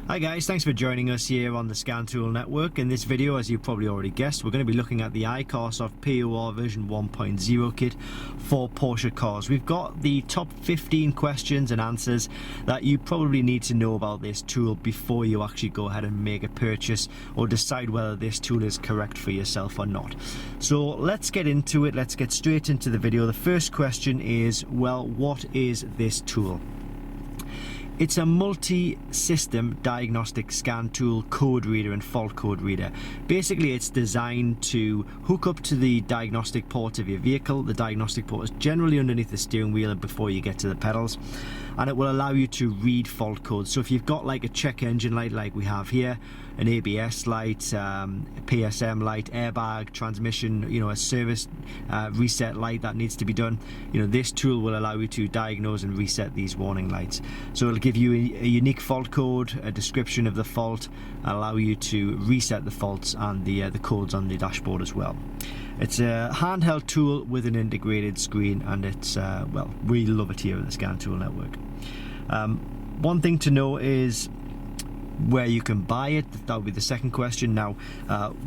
Hi guys, thanks for joining us here on the Scan Tool Network. In this video, as you probably already guessed, we're going to be looking at the iCarsoft PORV version 1.0 kit for Porsche cars. We've got the top 15 questions and answers that you probably need to know about this tool before you actually go ahead and make a purchase or decide whether this tool is correct for yourself or not. So let's get into it. Let's get straight into the video. The first question is, well, what is this tool? It's a multi-system diagnostic scan tool, code reader and fault code reader. Basically, it's designed to hook up to the diagnostic port of your vehicle. The diagnostic port is generally underneath the steering wheel before you get to the pedals, and it will allow you to read fault codes. So if you've got like a check engine light like we have here, an ABS light, a PSM light, airbag, transmission, a service reset light that needs to be done, this tool will allow you to diagnose and reset these warning lights. So it'll give you a unique fault code, a description of the fault, allow you to reset the faults and the codes on the dashboard as well. It's a handheld tool with an integrated screen, and it's well, we love it here at the Scan Tool Network. One thing to know is where you can buy it. That would be the second question. Now,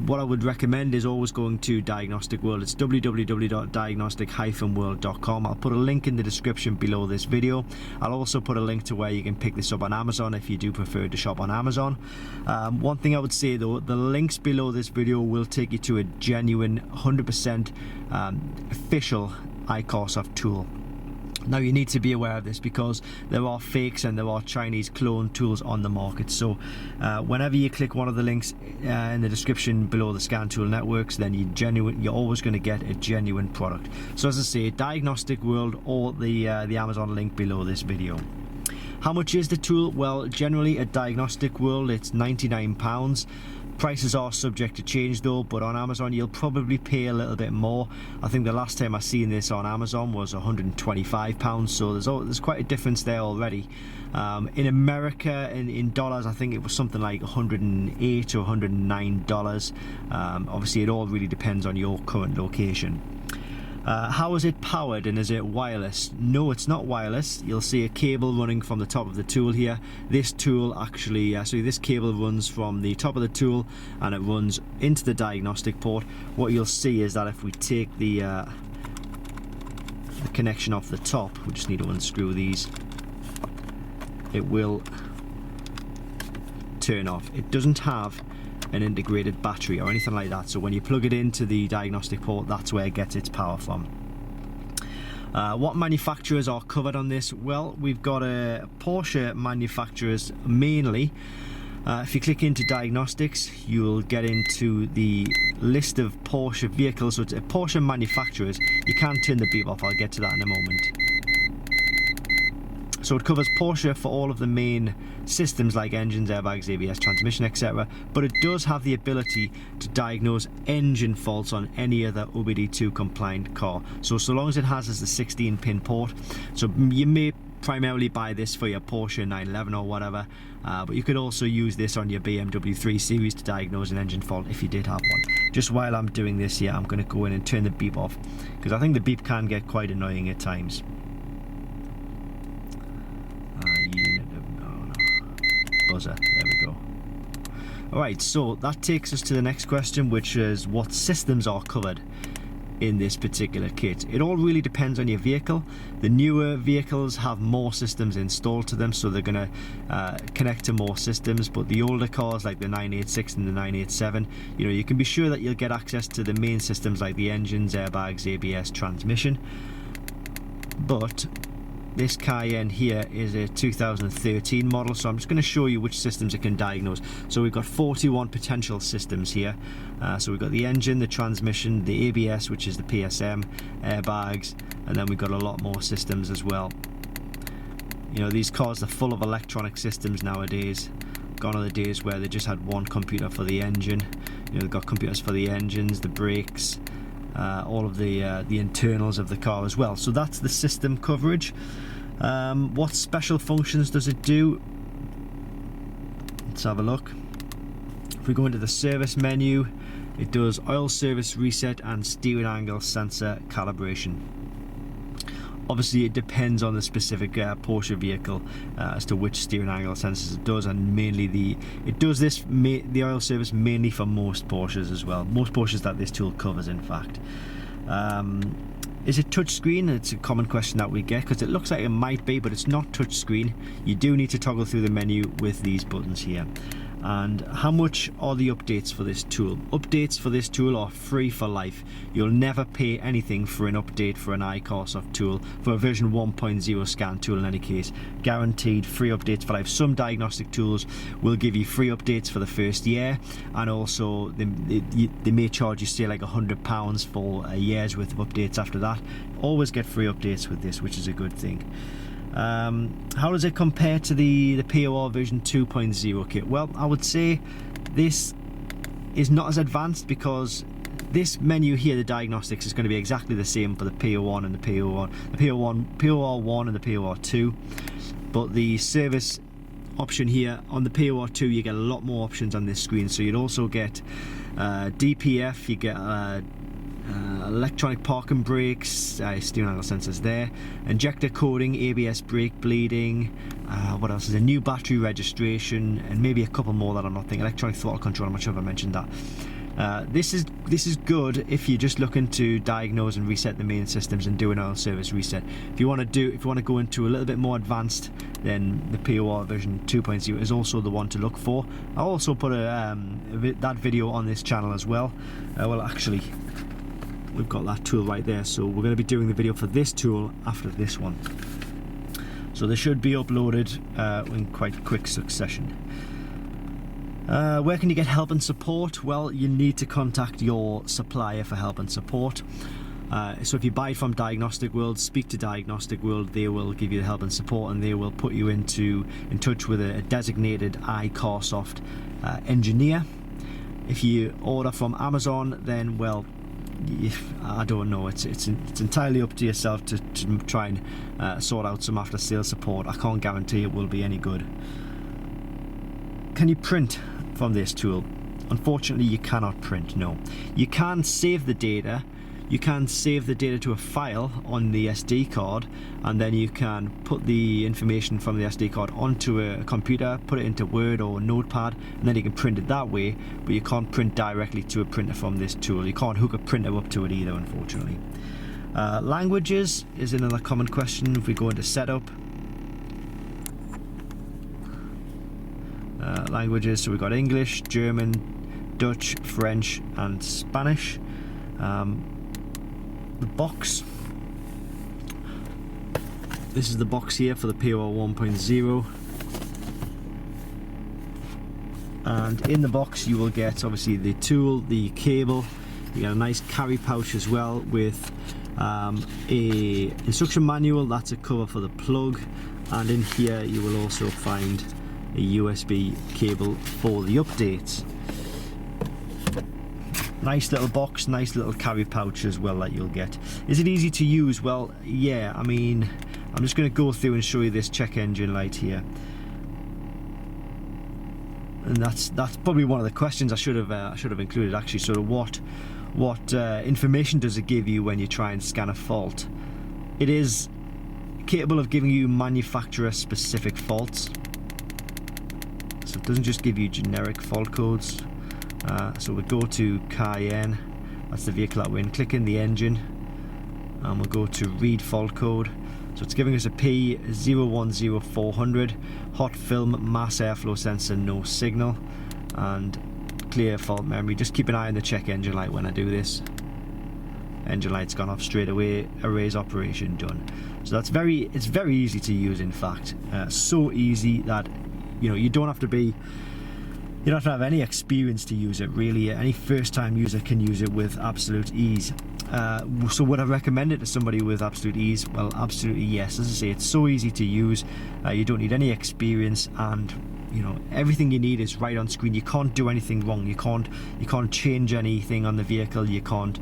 what I would recommend is always going to Diagnostic World. It's www.diagnostic-world.com. I'll put a link in the description below this video. I'll also put a link to where you can pick this up on Amazon if you do prefer to shop on Amazon. One thing I would say though, the links below this video will take you to a genuine 100% official iCarsoft tool. Now, you need to be aware of this because there are fakes and there are Chinese clone tools on the market. So whenever you click one of the links in the description below the Scan Tool Networks, then you're always going to get a genuine product. So as I say, Diagnostic World or the Amazon link below this video. How much is the tool? Well, generally at Diagnostic World it's £99. Prices are subject to change though, but on Amazon you'll probably pay a little bit more. I think the last time I seen this on Amazon was £125, so there's quite a difference there already. In America, in dollars, I think it was something like $108 or $109. Obviously it all really depends on your current location. How is it powered, and is it wireless? No, it's not wireless. You'll see a cable running from the top of the tool here. This tool actually, this cable runs from the top of the tool and it runs into the diagnostic port. What you'll see is that if we take the connection off the top, we just need to unscrew these, it will turn off. It doesn't have an integrated battery or anything like that, so when you plug it into the diagnostic port, that's where it gets its power from. What manufacturers are covered on this? Well, we've got Porsche manufacturers mainly. If you click into diagnostics, you'll get into the list of Porsche vehicles. So it's Porsche manufacturers. You can turn the beep off, I'll get to that in a moment. So it covers Porsche for all of the main systems like engines, airbags, ABS, transmission, etc. But it does have the ability to diagnose engine faults on any other OBD2 compliant car. So long as it has the 16-pin port. So you may primarily buy this for your Porsche 911 or whatever, but you could also use this on your BMW 3 Series to diagnose an engine fault if you did have one. Just while I'm doing this here, I'm going to go in and turn the beep off, because I think the beep can get quite annoying at times. Buzzer, there we go. Alright, so that takes us to the next question, which is what systems are covered in this particular kit. It all really depends on your vehicle. The newer vehicles have more systems installed to them, so they're going to connect to more systems, but the older cars like the 986 and the 987, you can be sure that you'll get access to the main systems like the engines, airbags, ABS, transmission. But this Cayenne here is a 2013 model, so I'm just going to show you which systems it can diagnose. So we've got 41 potential systems here. So we've got the engine, the transmission, the ABS, which is the PSM, airbags, and then we've got a lot more systems as well. These cars are full of electronic systems nowadays. Gone are the days where they just had one computer for the engine. They've got computers for the engines, the brakes, all of the internals of the car as well. So that's the system coverage. What special functions does it do? Let's have a look. If we go into the service menu, it does oil service reset and steering angle sensor calibration. Obviously it depends on the specific Porsche vehicle as to which steering angle sensors it does, and mainly it does the oil service mainly for most Porsches as well. Most Porsches that this tool covers, in fact. Is it touchscreen? It's a common question that we get, because it looks like it might be, but it's not touchscreen. You do need to toggle through the menu with these buttons here. And how much are the updates for this tool? Updates for this tool are free for life. You'll never pay anything for an update for an iCarsoft tool, for a version 1.0 scan tool in any case. Guaranteed free updates for life. Some diagnostic tools will give you free updates for the first year, and also they may charge you, say, like £100 for a year's worth of updates after that. Always get free updates with this, which is a good thing. How does it compare to the POR version 2.0 kit? Well, I would say this is not as advanced, because this menu here, the diagnostics, is going to be exactly the same for the PO1 and the POR1 and the POR2, but the service option here on the POR2, you get a lot more options on this screen. So you'd also get DPF, you get electronic parking brakes, steering angle sensors there, injector coding, ABS brake bleeding, what else is a new battery registration, and maybe a couple more that I'm not thinking. Electronic throttle control, I'm not sure if I mentioned that. This is good if you're just looking to diagnose and reset the main systems and do an oil service reset. If you want to go into a little bit more advanced, then the POR version 2.0 is also the one to look for. I'll also put that video on this channel as well. Well, actually, we've got that tool right there, so we're going to be doing the video for this tool after this one, so they should be uploaded in quite quick succession. Where can you get help and support? Well, you need to contact your supplier for help and support. So if you buy from Diagnostic World, speak to Diagnostic World. They will give you the help and support, and they will put you in touch with a designated iCarsoft engineer. If you order from Amazon, then, well, I don't know, it's entirely up to yourself to try and sort out some after sales support. I can't guarantee it will be any good. Can you print from this tool? Unfortunately, you cannot print, no. You can save the data. You can save the data to a file on the SD card, and then you can put the information from the SD card onto a computer, put it into Word or Notepad, and then you can print it that way, but you can't print directly to a printer from this tool. You can't hook a printer up to it either, unfortunately. Languages is another common question. If we go into setup, languages, so we've got English, German, Dutch, French and Spanish. The box, this is the box here for the POR 1.0, and in the box you will get obviously the tool, the cable. You get a nice carry pouch as well with a instruction manual. That's a cover for the plug, and in here you will also find a USB cable for the updates. Nice little box, nice little carry pouch as well that you'll get. Is it easy to use? Well, yeah, I mean, I'm just going to go through and show you this check engine light here. And that's probably one of the questions I should have included, actually. So what information does it give you when you try and scan a fault? It is capable of giving you manufacturer specific faults. So it doesn't just give you generic fault codes. So we go to Cayenne, that's the vehicle that we're in, click in the engine, and we'll go to read fault code. So it's giving us a P010400, hot film, mass airflow sensor, no signal, and clear fault memory. Just keep an eye on the check engine light when I do this. Engine light's gone off straight away, erase operation done. So it's very easy to use, in fact. So easy that, you know, you don't have to have any experience to use it, really. Any first-time user can use it with absolute ease. So would I recommend it to somebody with absolute ease? Well, absolutely yes. As I say, it's so easy to use. You don't need any experience, and you know, everything you need is right on screen. You can't do anything wrong. You can't change anything on the vehicle. You can't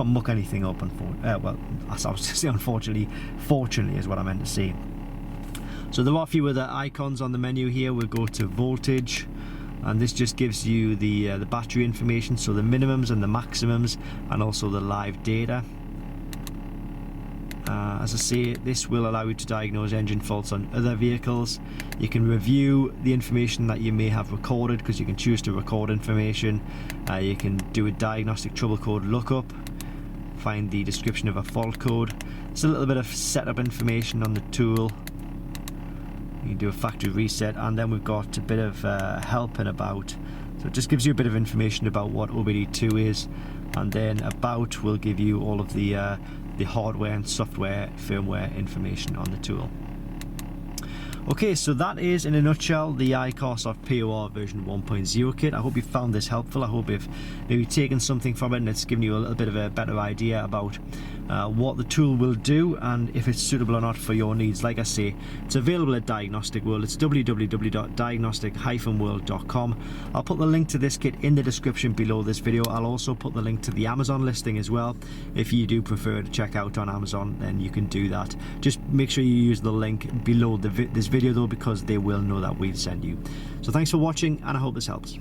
muck anything up. Well, as I was to say, unfortunately, fortunately is what I meant to say. So there are a few other icons on the menu here. We'll go to voltage, and this just gives you the battery information, so the minimums and the maximums, and also the live data. As I say, this will allow you to diagnose engine faults on other vehicles. You can review the information that you may have recorded, because you can choose to record information. You can do a diagnostic trouble code lookup, find the description of a fault code. It's a little bit of setup information on the tool. You can do a factory reset, and then we've got a bit of help and about. So it just gives you a bit of information about what OBD2 is, and then about will give you all of the hardware and software firmware information on the tool. Okay, so that is in a nutshell the iCarsoft POR version 1.0 kit. I hope you found this helpful. I hope you've maybe taken something from it and it's given you a little bit of a better idea about what the tool will do and if it's suitable or not for your needs. Like I say, it's available at Diagnostic World. It's www.diagnostic-world.com. I'll put the link to this kit in the description below this video. I'll also put the link to the Amazon listing as well. If you do prefer to check out on Amazon, then you can do that. Just make sure you use the link below this video though, because they will know that we've sent you. So thanks for watching, and I hope this helps.